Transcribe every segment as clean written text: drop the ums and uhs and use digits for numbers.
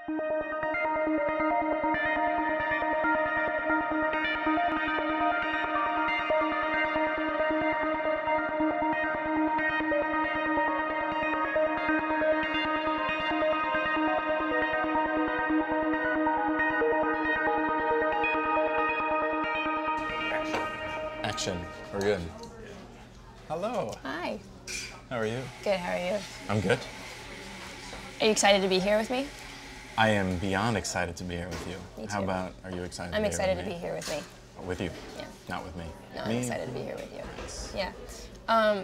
Action. We're good. Hello. Hi. How are you? Good, how are you? I'm good. Are you excited to be here with me? I am beyond excited to be here with you. Me too. How about, are you excited I'm to be here excited with to me? be here with me. With you? Yeah. Not with me. No, me? I'm excited to be here with you. Nice. Yeah.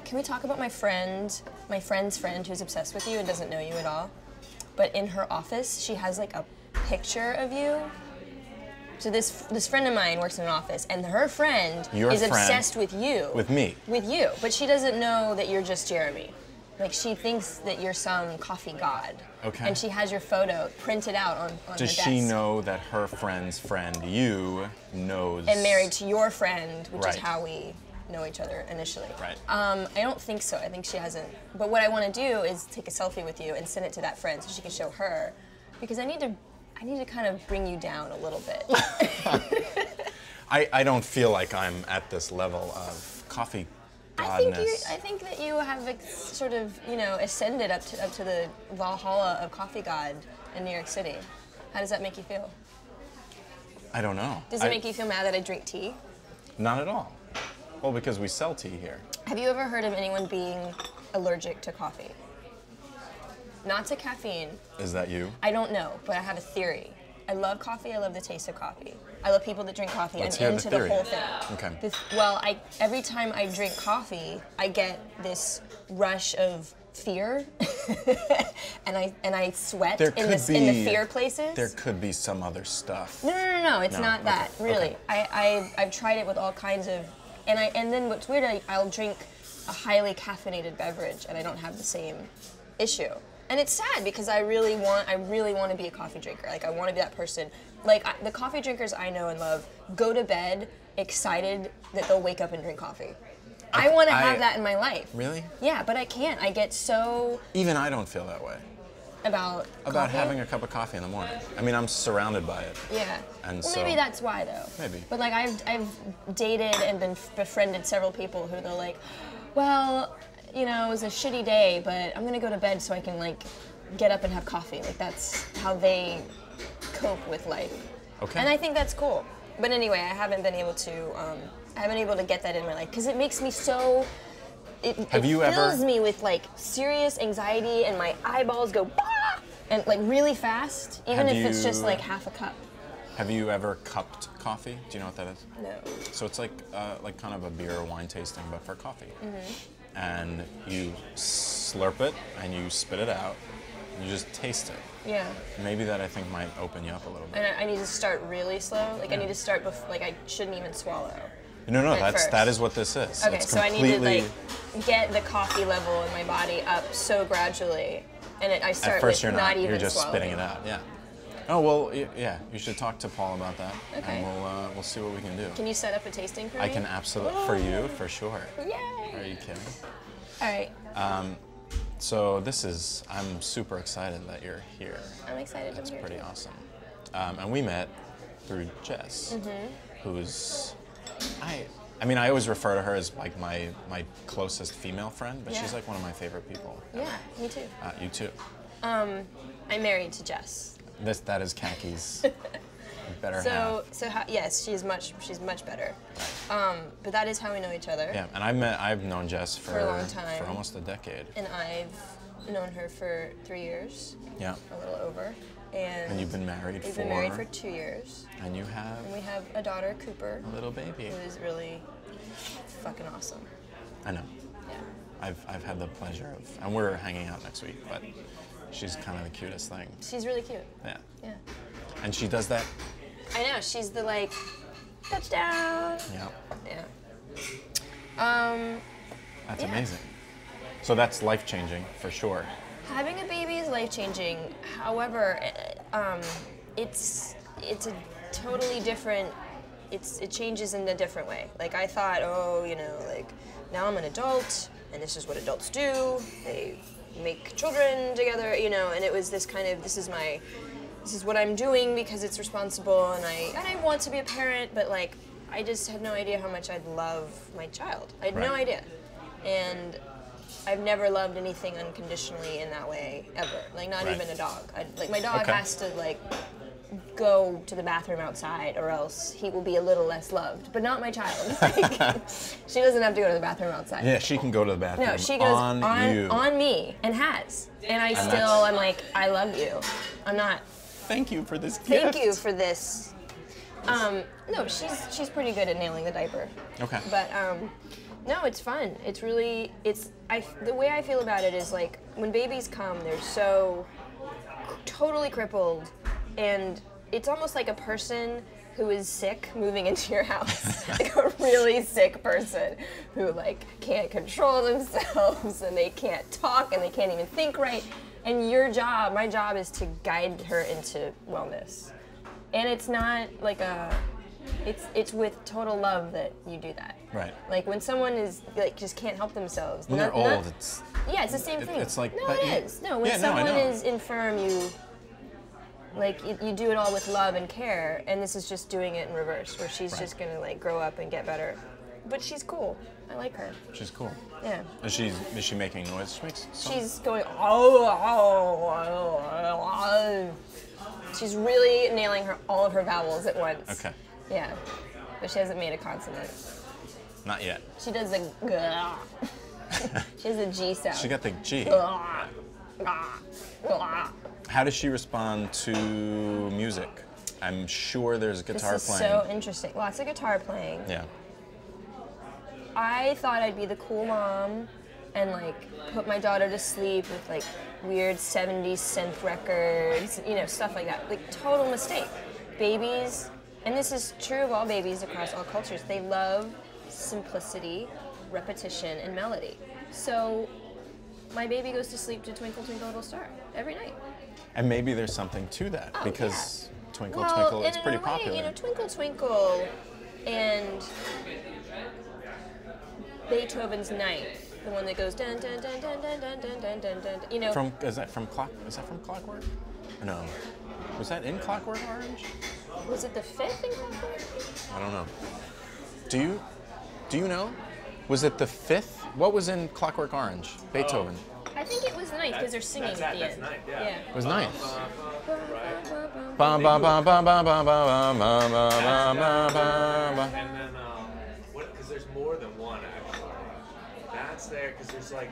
Can we talk about my friend's friend who's obsessed with you and doesn't know you at all? But in her office, she has like a picture of you. So this friend of mine works in an office, and her friend is obsessed with you. With me? With you, but she doesn't know that you're just Jeremy. Like, she thinks that you're some coffee god. Okay. And she has your photo printed out on her Does desk. she know that her friend's friend, you, knows? And married to your friend, which Right. is how we know each other initially. Right. I don't think so. I think she hasn't. But what I want to do is take a selfie with you and send it to that friend so she can show her, because I need to kind of bring you down a little bit. I don't feel like I'm at this level of coffee godness. I think that you have sort of, ascended up to the Valhalla of coffee god in New York City. How does that make you feel? I don't know. Does it make you feel mad that I drink tea? Not at all. Well, because we sell tea here. Have you ever heard of anyone being allergic to coffee? Not to caffeine. Is that you? I don't know, but I have a theory. I love coffee. I love the taste of coffee. I love people that drink coffee. Let's I'm hear into the theory. whole thing. Okay. Every time I drink coffee, I get this rush of fear, and I sweat in the fear places. There could be some other stuff. No. It's not that, okay. really. Okay. I've tried it with all kinds of, and then what's weird, I'll drink a highly caffeinated beverage, and I don't have the same issue. And it's sad because I really want to be a coffee drinker. Like, I want to be that person. Like, the coffee drinkers I know and love go to bed excited that they'll wake up and drink coffee. I want to have that in my life. Really? Yeah, but I can't. I get so... Even I don't feel that way. About coffee? Having a cup of coffee in the morning. I mean, I'm surrounded by it. Yeah. And well, so maybe that's why, though. Maybe. But, like, I've dated and befriended several people who they're like, well... it was a shitty day, but I'm gonna go to bed so I can, like, get up and have coffee. Like, that's how they cope with life. Okay. And I think that's cool. But anyway, I haven't been able to get that in my life because it makes me so. It fills me with like serious anxiety, and my eyeballs go bah! And like really fast, even if it's just like half a cup. Have you ever cupped coffee? Do you know what that is? No. So it's like kind of a beer or wine tasting, but for coffee. Mm-hmm. And you slurp it and you spit it out. And you just taste it. Yeah. Maybe that I think might open you up a little bit. And I need to start really slow. Like I need to start like I shouldn't even swallow. No. That is what this is. Okay, it's so I need to like get the coffee level in my body up so gradually, and I start at first with not even you're just swallowing. spitting it out. Yeah. Oh well, yeah. You should talk to Paul about that, okay. And we'll see what we can do. Can you set up a tasting for me? I can absolutely for you for sure. Yay! Are you kidding? All right. So I'm super excited that you're here. I'm excited to be here. That's pretty awesome. And we met through Jess, who's I mean, I always refer to her as like my closest female friend, but she's like one of my favorite people. Yeah, me too. You too. I'm married to Jess. That is Kaki's better half. Yes, she's much better. But that is how we know each other. Yeah, and I've known Jess for a long time, for almost a decade. And I've known her for 3 years. Yeah. A little over. And you've been married We've been married for 2 years. And you have? And we have a daughter, Cooper. A little baby. Who is really fucking awesome. I know. Yeah. I've had the pleasure of, and we're hanging out next week, but she's kind of the cutest thing. She's really cute. Yeah. Yeah. And she does that. I know. She's the like, touchdown. Yeah. Yeah. That's amazing. So that's life-changing for sure. Having a baby is life-changing. However, it's a totally different. It changes in a different way. Like I thought, like now I'm an adult, and this is what adults do. They make children together, and it was this kind of this is this is what I'm doing because it's responsible, and I want to be a parent, but like I just had no idea how much I'd love my child. I had no idea, and I've never loved anything unconditionally in that way ever. Like not even a dog. Like my dog has to like go to the bathroom outside, or else he will be a little less loved. But not my child. Like, she doesn't have to go to the bathroom outside. Yeah, she can go to the bathroom. No, she goes on me, and has. And I'm like, I love you. I'm not. Thank you for this gift. Thank you for this. No, she's pretty good at nailing the diaper. Okay. But no, it's fun. It's really the way I feel about it is like when babies come, they're so totally crippled, and it's almost like a person who is sick moving into your house. Like a really sick person who like can't control themselves, and they can't talk, and they can't even think right. And my job is to guide her into wellness. And it's not like it's with total love that you do that. Right. Like when someone is like just can't help themselves. When they're old, it's the same thing. It's like no, it is. No, when someone is infirm, you do it all with love and care, and this is just doing it in reverse, where she's just gonna like grow up and get better. But she's cool. I like her. She's cool. Yeah. Is she making noise? She makes She's going oh. She's really nailing all of her vowels at once. Okay. Yeah. But she hasn't made a consonant. Not yet. She does the she has the G sound. She got the G. How does she respond to music? I'm sure there's guitar this is playing. So interesting. Lots of guitar playing. Yeah. I thought I'd be the cool mom and like put my daughter to sleep with like weird 70s synth records, stuff like that. Like total mistake. Babies, and this is true of all babies across all cultures, they love simplicity, repetition, and melody. So my baby goes to sleep to Twinkle Twinkle Little Star every night. And maybe there's something to that because Twinkle well, Twinkle is pretty in a way, popular. Twinkle Twinkle and Beethoven's Ninth, the one that goes dun dun dun dun dun dun dun dun dun dun. Is that from Clockwork? No. Was that in Clockwork Orange? Was it the fifth in Clockwork? I don't know. Do you know? Was it the fifth? What was in Clockwork Orange? Beethoven. I think it was ninth because they're singing at the end. That's ninth, yeah. It was ninth. And then, because there's more than one actually. That's there because there's like.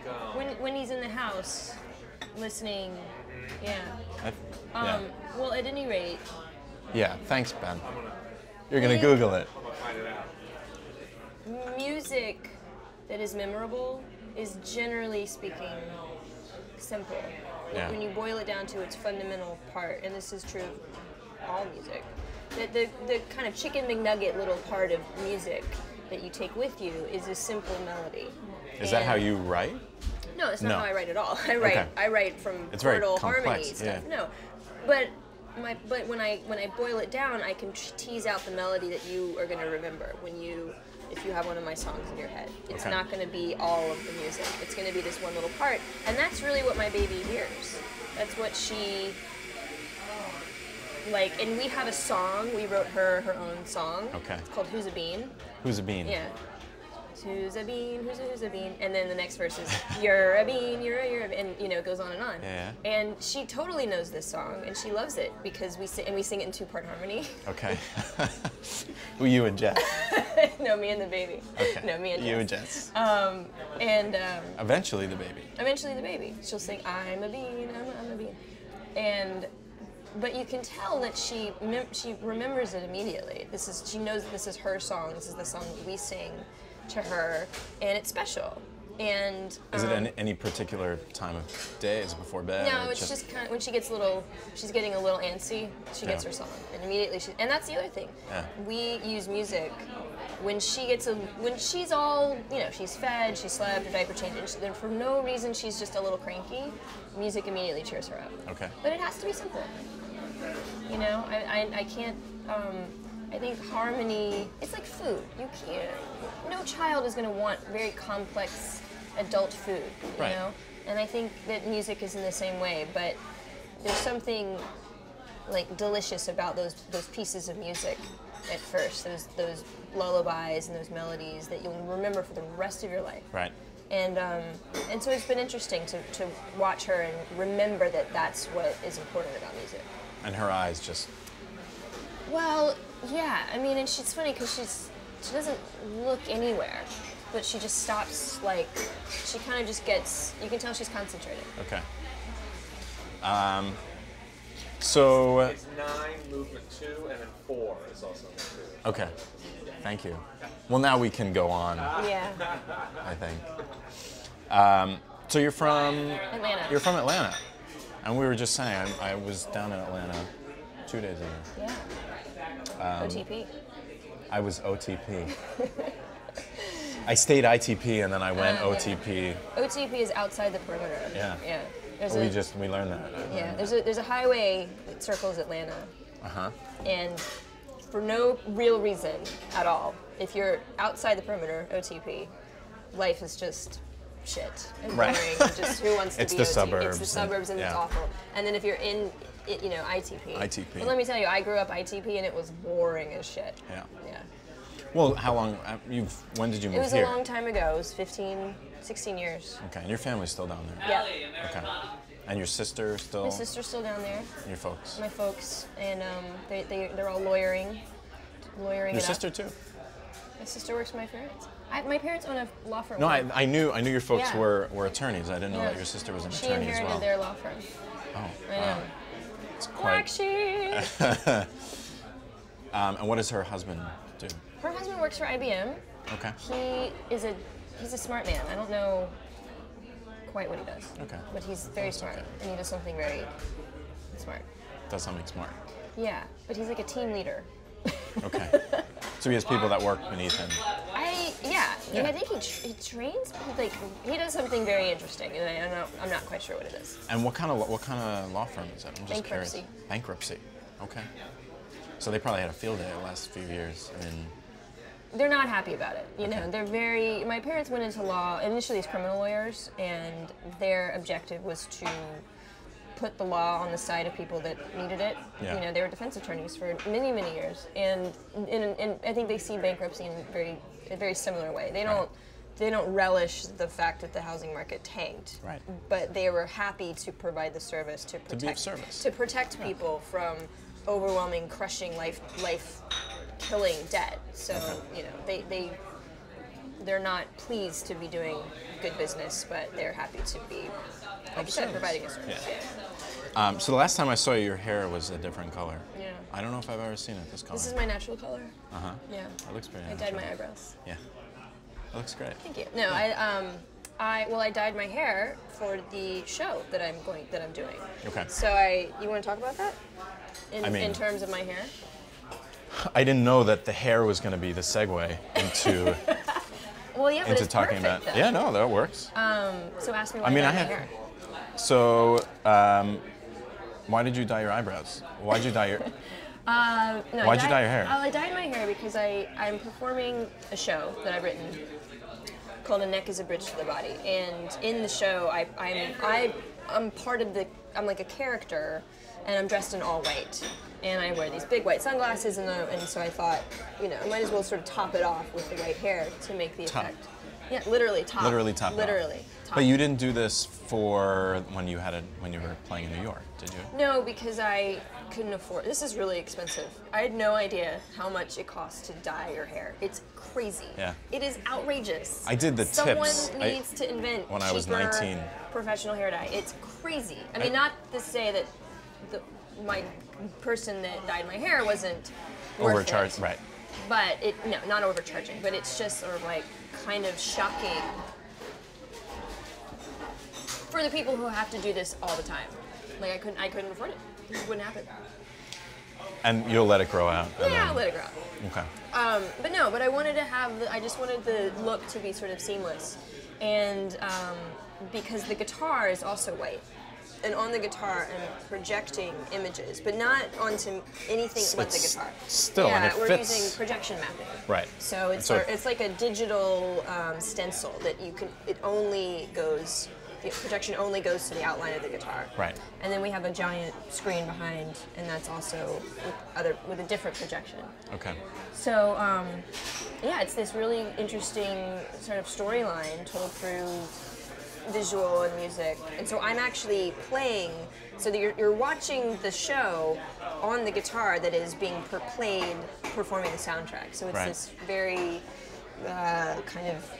When he's in the house, listening, yeah. Yeah. Well, at any rate. Yeah. Thanks, Ben. You're gonna Google it. I'm gonna find it out. Music that is memorable is generally speaking simple. Yeah. When you boil it down to its fundamental part, and this is true of all music, the kind of chicken McNugget little part of music that you take with you is a simple melody. Is that how you write? No, that's not No. how I write at all. I write from It's very chordal complex, harmony stuff. yeah. No, but when I boil it down, I can tease out the melody that you are going to remember if you have one of my songs in your head. It's not going to be all of the music. It's going to be this one little part, and that's really what my baby hears. That's what she like. And we have a song. We wrote her own song. Okay. It's called "Who's a Bean." Who's a bean? Yeah. Who's a bean? Who's a bean? And then the next verse is you're a bean, you're a bean, and it goes on and on. Yeah. And she totally knows this song, and she loves it because we sing it in 2-part harmony. Okay. Well, you and Jess. No, me and the baby. Okay. No, me and Jess. You and Jess. Eventually, the baby. Eventually, the baby. She'll sing I'm a bean, I'm a bean, but you can tell that she remembers it immediately. She knows that this is her song. This is the song that we sing to her, and it's special. And is it any particular time of day? Is it before bed? No, it's just kind of when she's getting a little antsy, she gets her song, and immediately and that's the other thing. Yeah. We use music when she's all, she's fed, she slept, her diaper changed, and then for no reason she's just a little cranky, music immediately cheers her up. Okay. But it has to be simple. I can't. I think harmony, it's like food. No child is going to want very complex adult food, you know? And I think that music is in the same way, but there's something like delicious about those pieces of music at first. Those lullabies and those melodies that you'll remember for the rest of your life. Right. And so it's been interesting to watch her and remember that that's what is important about music. And her eyes just. Well, yeah. I mean, and she's funny because she doesn't look anywhere, but she just stops. Like, she kind of just gets. You can tell she's concentrating. Okay. So. It's 9, movement 2, and then 4 is also in there too. Okay. Thank you. Well, now we can go on. Yeah. I think. So you're from Atlanta. You're from Atlanta, and we were just saying I was down in Atlanta 2 days ago. Yeah. OTP. I was OTP. I stayed ITP and then I went OTP. OTP is outside the perimeter. Yeah. Yeah. We learned that. Yeah. There's a highway that circles Atlanta. And for no real reason at all, if you're outside the perimeter, OTP, life is just shit and boring. Right. And just who wants to It's be the OTP? suburbs It's the suburbs and yeah. it's awful. And then if you're in, ITP. ITP. But let me tell you, I grew up ITP and it was boring as shit. Yeah. Yeah. Well, how long? When did you move It was here? a long time ago. It was 15, 16 years. Okay, and your family's still down there. Yeah. Okay. And your sister still? My sister's still down there. And your folks? My folks, and they're all lawyering. Your it sister up. too? My sister works for my parents. My parents own a law firm. No, I knew your folks Yeah. were attorneys. I didn't know Yeah. that your sister was an She attorney as inherited well. their law firm. Oh, I know. wow. It's Black quite. sheep. And what does her husband do? Her husband works for IBM. Okay. He's a smart man. I don't know quite what he does. Okay. But he's very That's smart, okay. and he does something very smart. Does something smart. Yeah, but he's like a team leader. Okay. So he has people that work beneath him. And I think he trains. Like he does something very interesting, and I'm not quite sure what it is. And what kind of law firm is that? I'm just Bankruptcy. curious. Bankruptcy. Okay. So they probably had a field day the last few years. I mean. They're not happy about it. You Okay. know, they're very. My parents went into law initially as criminal lawyers, and their objective was to put the law on the side of people that needed it. Yeah. You know, they were defense attorneys for many, many years, and I think they see bankruptcy in a very similar way. They don't relish the fact that the housing market tanked. Right. But they were happy to provide the service to protect be of service. to protect people from overwhelming, crushing, life-killing debt. So you know, they're not pleased to be doing good business, but they're happy to be, like you said, service. providing a service. Yeah. Yeah. So the last time I saw you, your hair was a different color. Yeah. I don't know if I've ever seen it this color. This is my natural color. Uh-huh. Yeah. It looks pretty I natural. dyed my eyebrows. Yeah. It looks great. Thank you. No, I dyed my hair for the show that I'm doing. Okay. So you want to talk about that? In terms of my hair? I didn't know that the hair was going to be the segue into Well, yeah, but into it's talking perfect, about. though. Yeah, no, that works. So ask me why I mean, I I dyed have. my hair. So, why did you dye your eyebrows? Why'd you dye your? No, Why'd you dye your hair? I dyed my hair because I'm performing a show that I've written called "A Neck Is a Bridge to the Body," and in the show, I'm part of I'm like a character, and I'm dressed in all white, and I wear these big white sunglasses, and so I thought, you know, I might as well sort of top it off with the white hair to make the Top. effect. Yeah, literally top. Literally top. Literally top. But you didn't do this for when you were playing in New York, did you? No, because I couldn't afford. This is really expensive. I had no idea how much it costs to dye your hair. It's crazy. Yeah. It is outrageous. I did the Someone tips. needs to invent when I was cheaper 19. professional hair dye. It's crazy. I mean, not to say that my person that dyed my hair wasn't worth Overcharged, it, right? But not overcharging. But it's just sort of like kind of shocking for the people who have to do this all the time. Like I couldn't afford it. It wouldn't happen. And you'll let it grow out. and Yeah, then- I'll let it grow out. Okay. But I wanted to I just wanted the look to be sort of seamless. And because the guitar is also white. And on the guitar, I'm projecting images, but not onto anything but the It's guitar. still, yeah, and it we're fits. using projection mapping. Right. So it's like a digital stencil that you can. It only goes. the projection only goes to the outline of the guitar. Right. And then we have a giant screen behind, and that's also with a different projection. Okay. So, yeah, it's this really interesting sort of storyline told through visual and music. And so I'm actually playing, so that you're watching the show on the guitar that is being played performing the soundtrack. So it's this very kind of,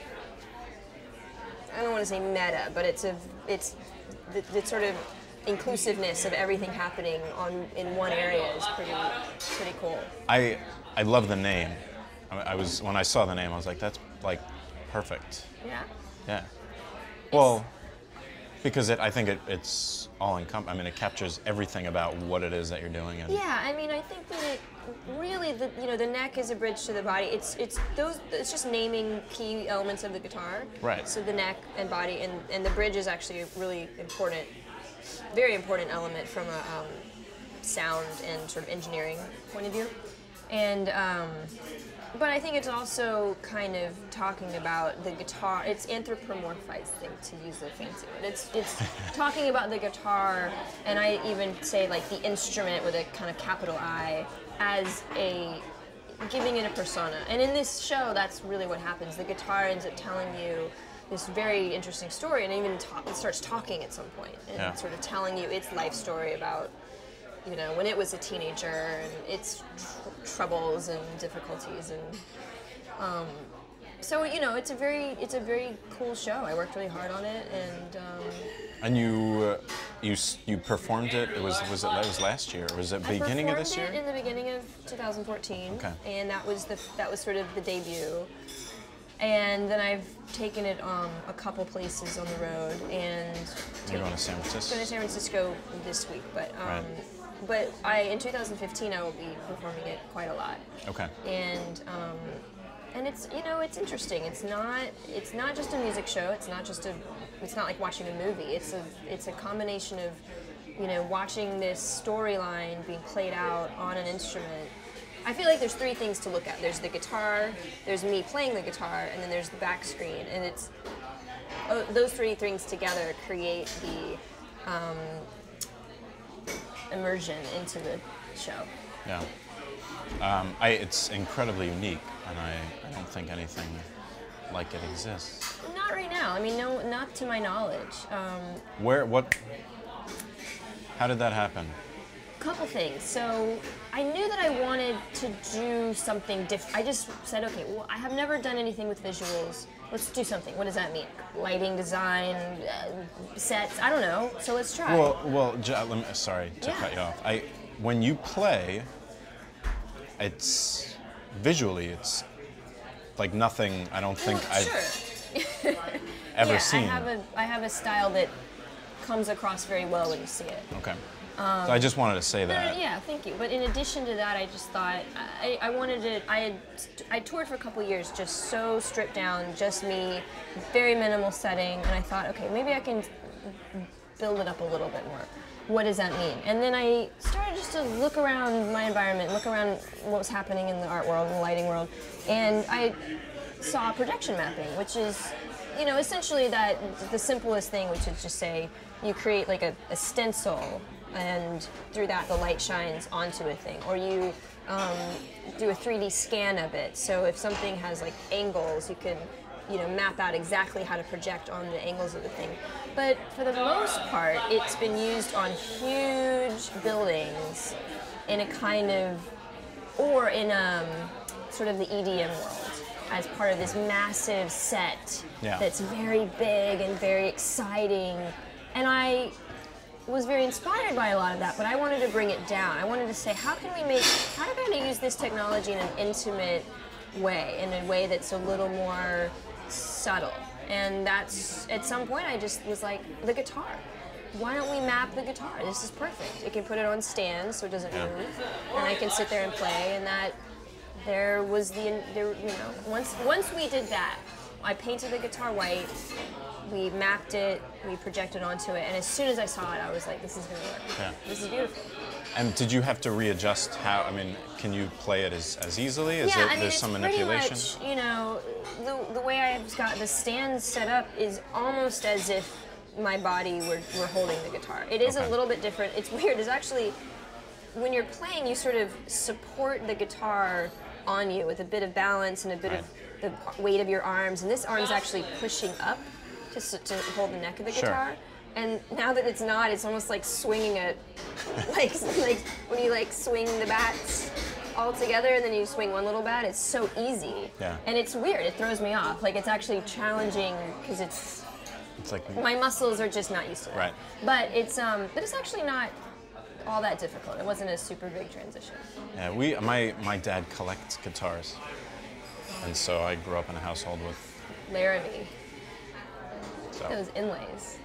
I don't want to say meta, but it's the sort of inclusiveness of everything happening in one area is pretty cool. I love the name. When I saw the name, I was like, that's like perfect. Yeah. Yeah. Well, because I think it's all encompassing. I mean, it captures everything about what it is that you're doing. And yeah, I mean, I think that it really, the neck is a bridge to the body. It's just naming key elements of the guitar. Right. So the neck and body, and the bridge is actually a really important, very important element from a sound and sort of engineering point of view. And but I think it's also kind of talking about the guitar. It's anthropomorphizing, to use a fancy word. It's talking about the guitar, and I even say like the instrument with a kind of capital I as giving it a persona. And in this show, that's really what happens. The guitar ends up telling you this very interesting story, and even it starts talking at some point, and sort of telling you its life story about, when it was a teenager and its troubles and difficulties, and so it's a very cool show. I worked really hard on it, and you performed it. It was last year. Or was it beginning of this year? I performed it in the beginning of 2014. Okay. And that was sort of the debut. And then I've taken it a couple places on the road, and you're going to San Francisco. Going to San Francisco this week, but. Right. But in 2015, I will be performing it quite a lot. Okay. And it's it's interesting. It's not just a music show. It's not like watching a movie. It's a combination of watching this storyline being played out on an instrument. I feel like there's three things to look at. There's the guitar, there's me playing the guitar, and then there's the back screen. And it's those three things together create the immersion into the show. Yeah. It's incredibly unique, and I don't think anything like it exists. Not right now. I mean, no, not to my knowledge. How did that happen? Couple things. So I knew that I wanted to do something different. I just said, okay, well, I have never done anything with visuals. Let's do something. What does that mean? Lighting, design, sets? I don't know. So let's try. Sorry to cut you off. When you play, it's like nothing. I don't think I've ever seen. I have a style that comes across very well when you see it. Okay. So I just wanted to say that. Yeah, thank you. But in addition to that, I just thought I wanted to. I toured for a couple of years, just so stripped down, just me, very minimal setting, and I thought, okay, maybe I can build it up a little bit more. What does that mean? And then I started just to look around my environment, look around what was happening in the art world, in the lighting world, and I saw projection mapping, which is, essentially the simplest thing, which is just say you create like a stencil, and through that the light shines onto a thing, or you do a 3D scan of it. So if something has like angles, you can map out exactly how to project on the angles of the thing. But for the most part, it's been used on huge buildings in a kind of, or in sort of the EDM world, as part of this massive set that's very big and very exciting. And I was very inspired by a lot of that, but I wanted to bring it down. I wanted to say, how can I use this technology in an intimate way, in a way that's a little more subtle? And that's, at some point, I just was like, the guitar. Why don't we map the guitar? This is perfect. I can put it on stands so it doesn't move, and I can sit there and play, and that, once we did that, I painted the guitar white, we mapped it, we projected onto it, and as soon as I saw it, I was like, this is going to work. Yeah. This is beautiful. And did you have to readjust how, can you play it as easily? There's some manipulation? It's pretty much, the way I've got the stand set up is almost as if, my body were holding the guitar. It is a little bit different. It's weird. It's actually, when you're playing, you sort of support the guitar on you with a bit of balance and a bit of the weight of your arms. And this arm's actually pushing up to hold the neck of the guitar. And now that it's not, it's almost like swinging it, like when you like swing the bats all together and then you swing one little bat. It's so easy. Yeah. And it's weird. It throws me off. Like, it's actually challenging because it's like my muscles are just not used to that. Right. But it's actually not all that difficult. It wasn't a super big transition. Yeah, my dad collects guitars, and so I grew up in a household with Laramie. so. Those inlays.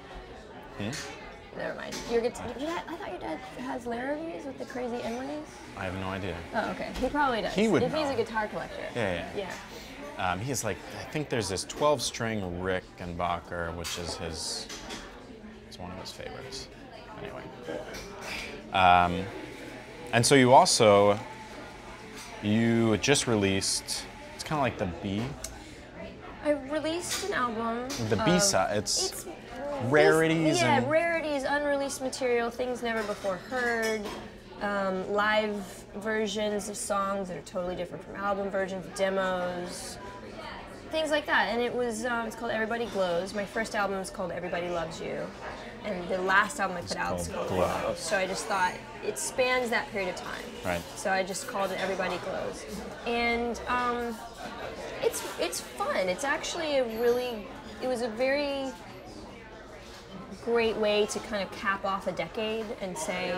Never mind. I thought your dad has Laramies with the crazy inlays. I have no idea. Oh, okay. He probably does. He would if he's know. a guitar collector. Yeah. He has like, I think there's this 12-string Rickenbacker, which is it's one of his favorites. Anyway. And so you just released, it's kind of like the B. I released an album. The B-side, it's rarities. Rarities, unreleased material, things never before heard, live versions of songs that are totally different from album versions, demos, things like that. And it was, it's called Everybody Glows. My first album is called Everybody Loves You. And the last album I put out is called Glow. So I just thought it spans that period of time. Right. So I just called it Everybody Glows. And it's fun. It's actually it was a very great way to kind of cap off a decade and say,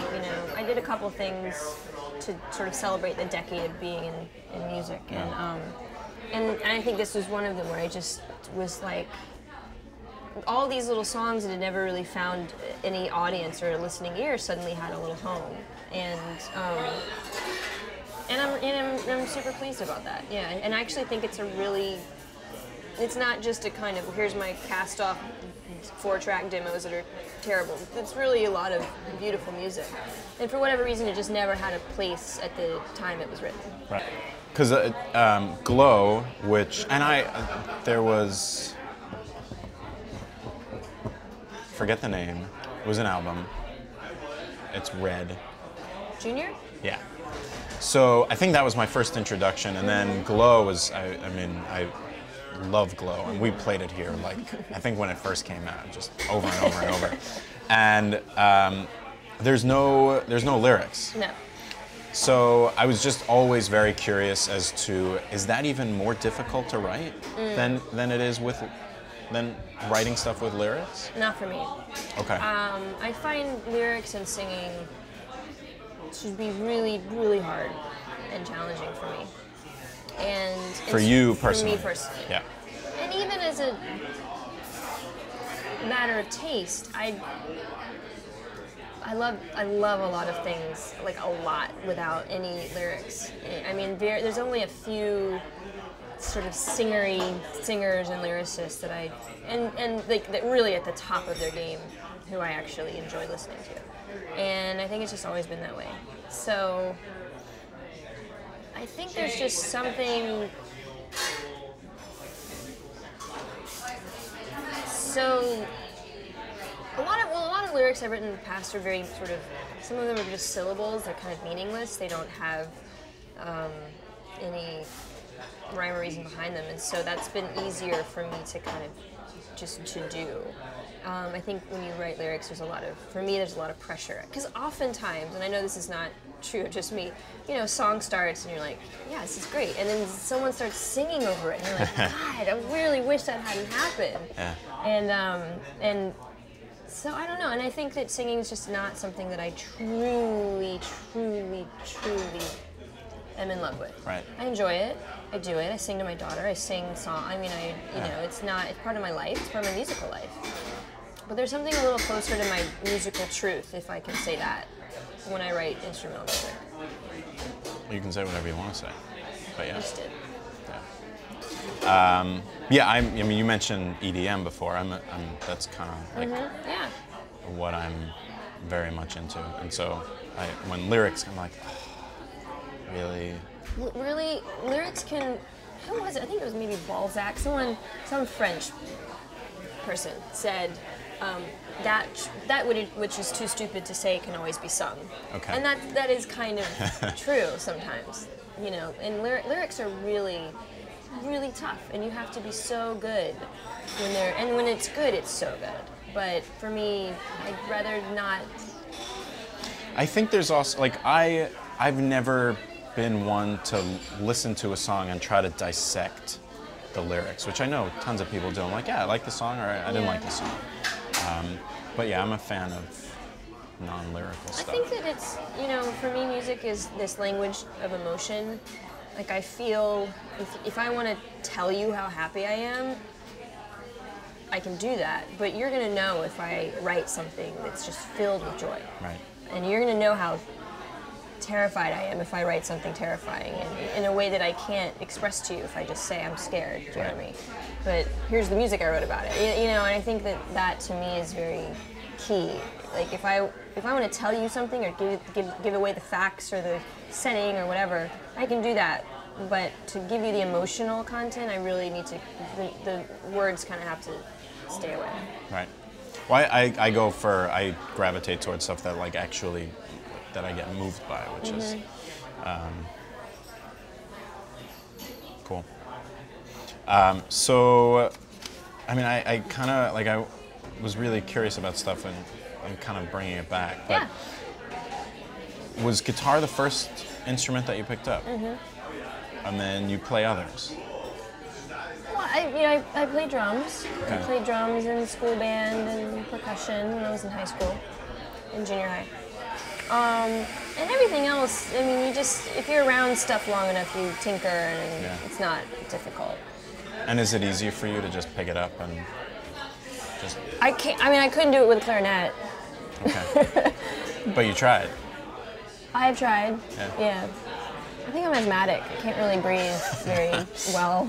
I did a couple things to sort of celebrate the decade of being in music. And I think this was one of them where I just was like, all these little songs that had never really found any audience or a listening ear suddenly had a little home. And I'm super pleased about that. Yeah, and I actually think it's it's not just a kind of, here's my cast off 4-track demos that are terrible. It's really a lot of beautiful music. And for whatever reason, it just never had a place at the time it was written. Right. Because Glow, there was, forget the name, it was an album. It's Red. Junior? Yeah. So I think that was my first introduction, and then Glow was, I love Glow, and we played it here, like, I think when it first came out, just over and over and over. And there's no lyrics. No. So I was just always very curious as to, is that even more difficult to write than it is than writing stuff with lyrics? Not for me. Okay. I find lyrics and singing should be really, really hard and challenging for me. And for you personally? For me personally. Yeah. And even as a matter of taste, I love a lot of things, like a lot, without any lyrics. I mean, there's only a few sort of singers and lyricists that that really at the top of their game, who I actually enjoy listening to. And I think it's just always been that way. So I think there's just something so. A lot of lyrics I've written in the past are very sort of, some of them are just syllables, they're kind of meaningless, they don't have any rhyme or reason behind them, and so that's been easier for me to kind of just to do. I think when you write lyrics, there's a lot of pressure, because oftentimes, and I know this is not true of just me, song starts and you're like, yeah, this is great, and then someone starts singing over it, and you're like, God, I really wish that hadn't happened. Yeah. And so I don't know, and I think that singing is just not something that I truly am in love with. Right. I enjoy it. I do it. I sing to my daughter. I sing song. I mean, it's part of my life. It's part of my musical life. But there's something a little closer to my musical truth, if I can say that, when I write instrumental music. You can say whatever you want to say, but yeah. I just did. Yeah. I mean, you mentioned EDM before. That's kind of like what I'm very much into, and so when lyrics, I'm like, oh, really. Really, lyrics can. Who was it? I think it was maybe Balzac. Some French person said, which is too stupid to say can always be sung. Okay. And that is kind of true sometimes, you know. And lyrics are really, really tough, and you have to be so good when it's good, it's so good. But for me, I'd rather not. I think there's also like I've never been one to listen to a song and try to dissect the lyrics, which I know tons of people do. I'm like, yeah, I like the song, or I didn't like the song. But yeah, I'm a fan of non-lyrical stuff. I think that it's, you know, for me, music is this language of emotion. Like, I feel, if I want to tell you how happy I am, I can do that. But you're going to know if I write something that's just filled with joy. Right. And you're going to know how terrified I am if I write something terrifying, and in a way that I can't express to you if I just say I'm scared. Do you know what I mean? But here's the music I wrote about it. You know, and I think that to me is very key. Like, if I want to tell you something or give away the facts or the setting or whatever, I can do that. But to give you the emotional content, I really need to. The words kind of have to stay away. Right. Well, I gravitate towards stuff that like actually that I get moved by, which is cool. So, I mean, I kind of like I was really curious about stuff, and I'm kind of bringing it back. But Yeah. was guitar the first instrument that you picked up? Mm-hmm. And then you play others? Well, I played drums. Okay. I played drums in school band and percussion when I was in high school, in junior high. And everything else, I mean, if you're around stuff long enough, you tinker, and it's not difficult. And is it easier for you to just pick it up and just... I couldn't do it with clarinet. Okay. But you tried. I have tried. Yeah. I think I'm asthmatic. I can't really breathe very well.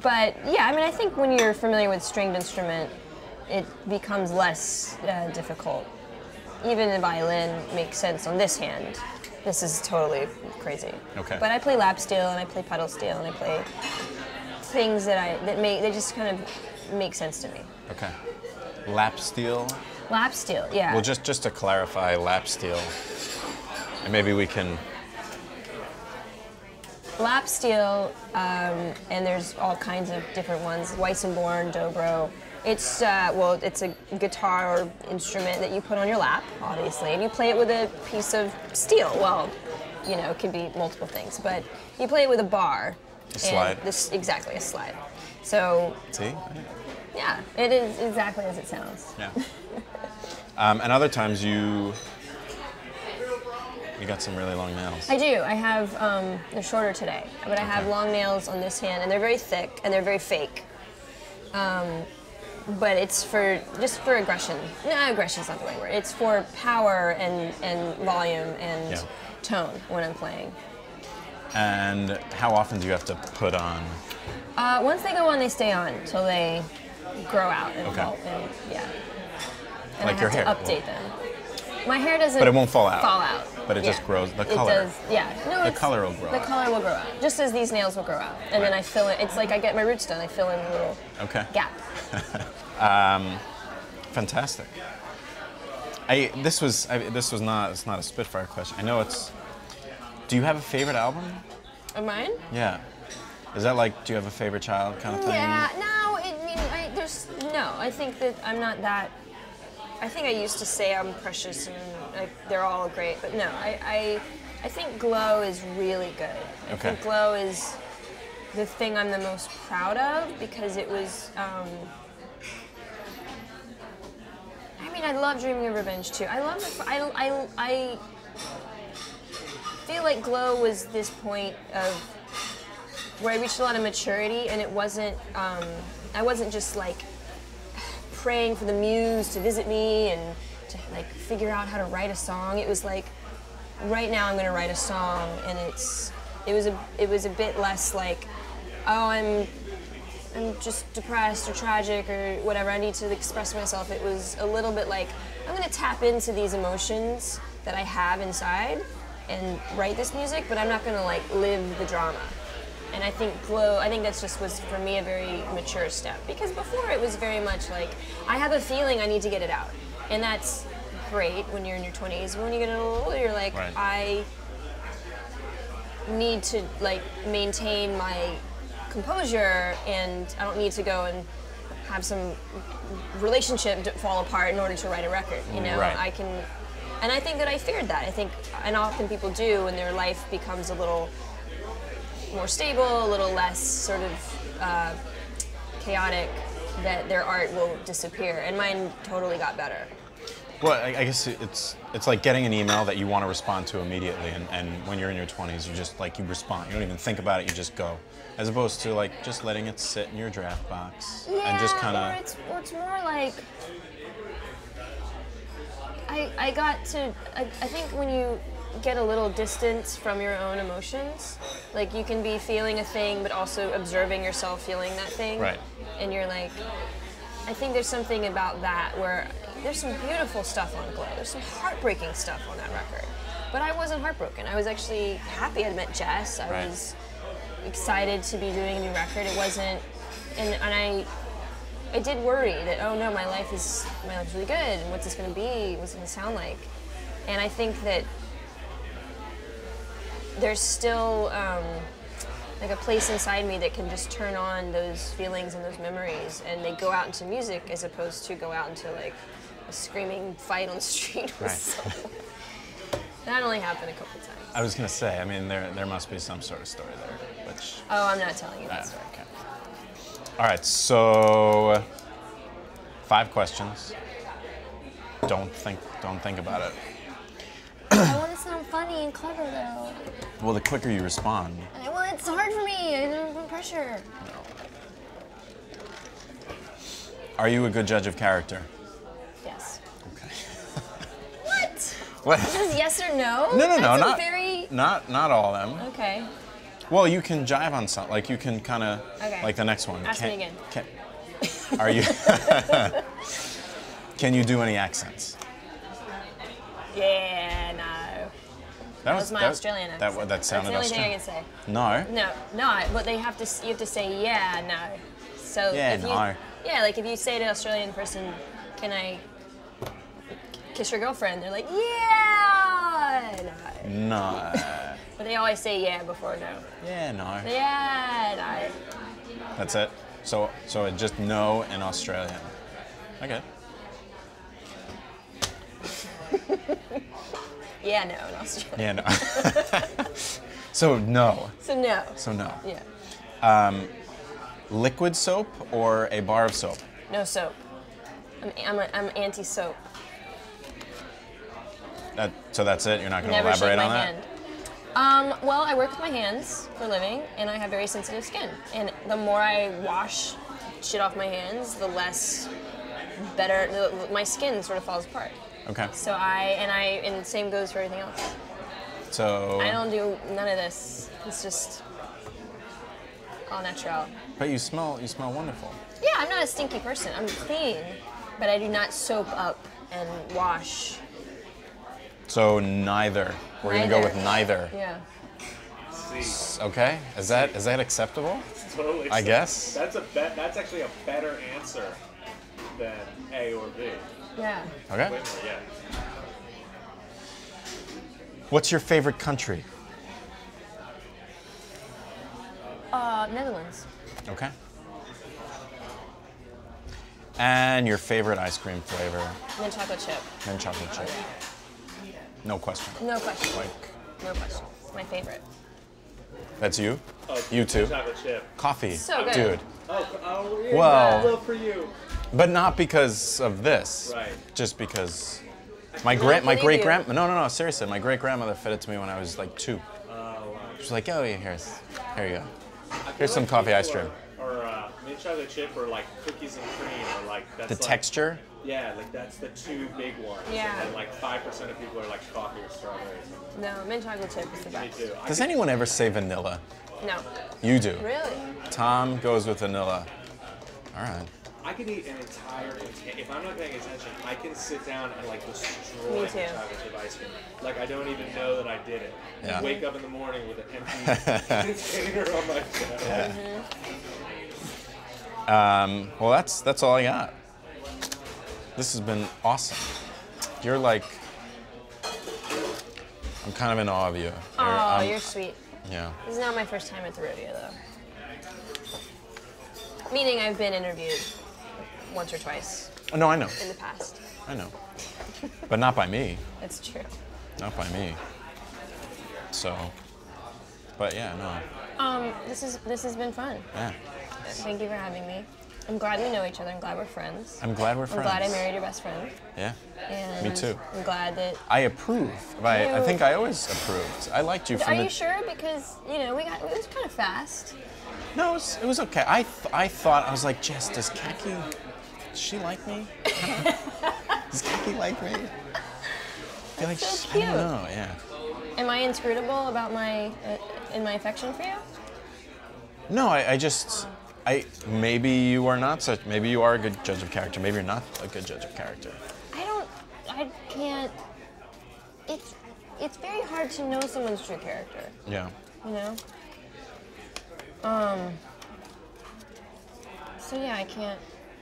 But yeah, I mean, I think when you're familiar with stringed instrument, it becomes less difficult. Even the violin makes sense on this hand. This is totally crazy. Okay. But I play lap steel, and I play pedal steel, and I play things that just kind of make sense to me. Okay. Lap steel? Lap steel, yeah. Well, just to clarify, lap steel, and maybe we can... Lap steel, and there's all kinds of different ones. Weissenborn, dobro. It's it's a guitar or instrument that you put on your lap, obviously, and you play it with a piece of steel. Well, you know, it could be multiple things, but you play it with a bar. A slide. Exactly, a slide. So. See? Yeah, it is exactly as it sounds. Yeah. And other times you got some really long nails. I do. I have, they're shorter today, but I have long nails on this hand, and they're very thick, and they're very fake. But it's just for aggression. No, aggression's not the right word. It's for power and volume and tone when I'm playing. And how often do you have to put on? Once they go on, they stay on till they grow out and Okay. fall. And, yeah. And Like I your have hair. to update them. My hair doesn't. But it won't fall out. Fall out. But it just grows. The It color. does. Yeah. No, The color will grow The out. color will grow out, just as these nails will grow out. And then I fill it. It's like I get my roots done. I fill in a little gap. Fantastic. This was not. It's not a Spitfire question. I know it's. Do you have a favorite album? Of mine? Yeah. Is that like, do you have a favorite child kind of thing? Yeah. No. I think that I'm not that. I think I used to say I'm precious and like they're all great, but no. I think Glow is really good. I think Glow is the thing I'm the most proud of because it was. I love Dreaming of Revenge too. I feel like Glow was this point of where I reached a lot of maturity, and it wasn't. I wasn't just like praying for the muse to visit me and to like figure out how to write a song. It was like, right now I'm going to write a song, and it was a bit less like, oh, I'm just depressed or tragic or whatever, I need to express myself. It was a little bit like, I'm going to tap into these emotions that I have inside and write this music, but I'm not going to like live the drama. And I think Glow, I think that's just was for me a very mature step, because before it was very much like, I have a feeling I need to get it out. And that's great when you're in your 20s. But when you get a little older, you're like, Right. I need to like maintain my composure, and I don't need to go and have some relationship fall apart in order to write a record. You know, Right. I can, and I think that I feared that. I think, and often people do when their life becomes a little more stable, a little less sort of chaotic, that their art will disappear. And mine totally got better. Well, I guess it's like getting an email that you want to respond to immediately, and when you're in your 20s, you just like, you respond. You don't even think about it, you just go. As opposed to like just letting it sit in your draft box and just kind or of. it's more like, I got to, I think when you get a little distance from your own emotions, like you can be feeling a thing but also observing yourself feeling that thing. Right. And you're like, I think there's something about that where there's some beautiful stuff on Glow. There's some heartbreaking stuff on that record. But I wasn't heartbroken. I was actually happy I'd met Jess. I Right. was excited to be doing a new record. It wasn't, and I did worry that, oh no, my life is really good, and what's this gonna be? What's it gonna sound like? And I think that there's still like a place inside me that can just turn on those feelings and those memories, and they go out into music as opposed to go out into like a screaming fight on the street with Right. someone. That only happened a couple times. I was gonna say, I mean, there must be some sort of story there, which. Oh, I'm not telling you that story. Okay. All right, so 5 questions. Don't think about it. I want to sound funny and clever though. Well, the quicker you respond. Well, it's hard for me. I don't put pressure. Are you a good judge of character? Yes. Okay. What? What? This is yes or no? No, That's not very. not all of them. Okay. Well, you can jive on some, like you can kind of, Okay. like the next one. Ask me again. Are you? Can you do any accents? Yeah, no. That was my Australian accent. That sounded That's the only Australian. thing I can say. No. No, but you have to say yeah, no. So Yeah, if you, no. Yeah, like if you say to an Australian person, "Can I kiss your girlfriend?" They're like, "Yeah, no." No. But they always say yeah before no. Yeah, no. Yeah, no. That's it. So it just no in Australian. Okay. Yeah, no in Australia. Yeah, no. So no. So no. So no. Yeah. Liquid soap or a bar of soap? No soap. I'm anti-soap. So that's it? You're not going to Never shake elaborate my on that? hand. Well, I work with my hands for a living, and I have very sensitive skin. And the more I wash shit off my hands, the less my skin sort of falls apart. Okay. So and the same goes for everything else. So. I don't do none of this. It's just all natural. But you smell wonderful. Yeah, I'm not a stinky person. I'm clean, but I do not soap up and wash. So neither. We're gonna go with neither. Yeah. See, Okay. Is that acceptable? totally. I guess. That's actually a better answer than A or B. Yeah. Okay. Way more, yeah. What's your favorite country? Netherlands. Okay. And your favorite ice cream flavor? Mint chocolate chip. Mint chocolate chip. No question. No question. Like, No question. It's my favorite. that's you? Oh, You too? Chocolate chip. Coffee. So good. Dude. Oh, yeah. Well- Love for you. But not because of this. Right. Just because believe you. no, seriously, my great grandmother fed it to me when I was like 2. Oh, wow. She was like, oh yeah, here you go. I feel Here's some like coffee ice people cream. Or mint chocolate chip, or like cookies and cream, or like that's The like, texture. Yeah, like that's the 2 big ones. Yeah. And then like 5% of people are like coffee or strawberries. No, mint chocolate chip is the Me best. too. Does anyone ever say vanilla? No. You do. Really? Tom goes with vanilla. All right. I could eat an entire container. If I'm not paying attention, I can sit down and like destroy Me too. chocolate chip ice cream. like I don't even know that I did it. Yeah. I wake up in the morning with an empty container on my chest. Yeah. Well, that's all I got. This has been awesome. You're like, I'm kind of in awe of you. You're sweet. Yeah. This is not my first time at the rodeo, though. Meaning I've been interviewed once or twice No, I know. in the past. I know. But not by me. That's true. Not by me. So, but yeah, no. This has been fun. Yeah. Thank you for having me. I'm glad we know each other. I'm glad we're friends. I'm glad we're friends. I'm glad I married your best friend. Yeah. And Me too. I'm glad that. I approve. I think I always approved. I liked you from Are you sure? Because it was kind of fast. No, it was okay. I thought, I was like, Jess, does she like me? Does Kaki like me? I feel like so I cute. don't know, yeah. Am I inscrutable about in my affection for you? No, maybe you are not maybe you are a good judge of character. Maybe you're not a good judge of character. I can't, it's very hard to know someone's true character, Yeah. you know? So yeah, I can't,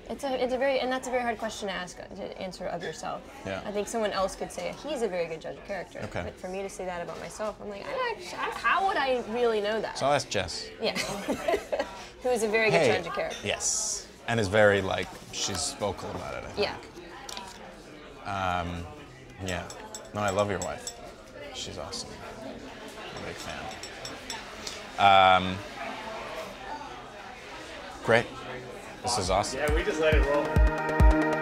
that's a very hard question to answer of yourself. Yeah. I think someone else could say, he's a very good judge of character. Okay. But for me to say that about myself, I'm like, how would I really know that? So I'll ask Jess. Yeah. Who is a very good judge of character. Yes. And is very, she's vocal about it, I think. Yeah. Yeah. No, I love your wife. She's awesome. I'm a big fan. Great. This is awesome. Yeah, we just let it roll.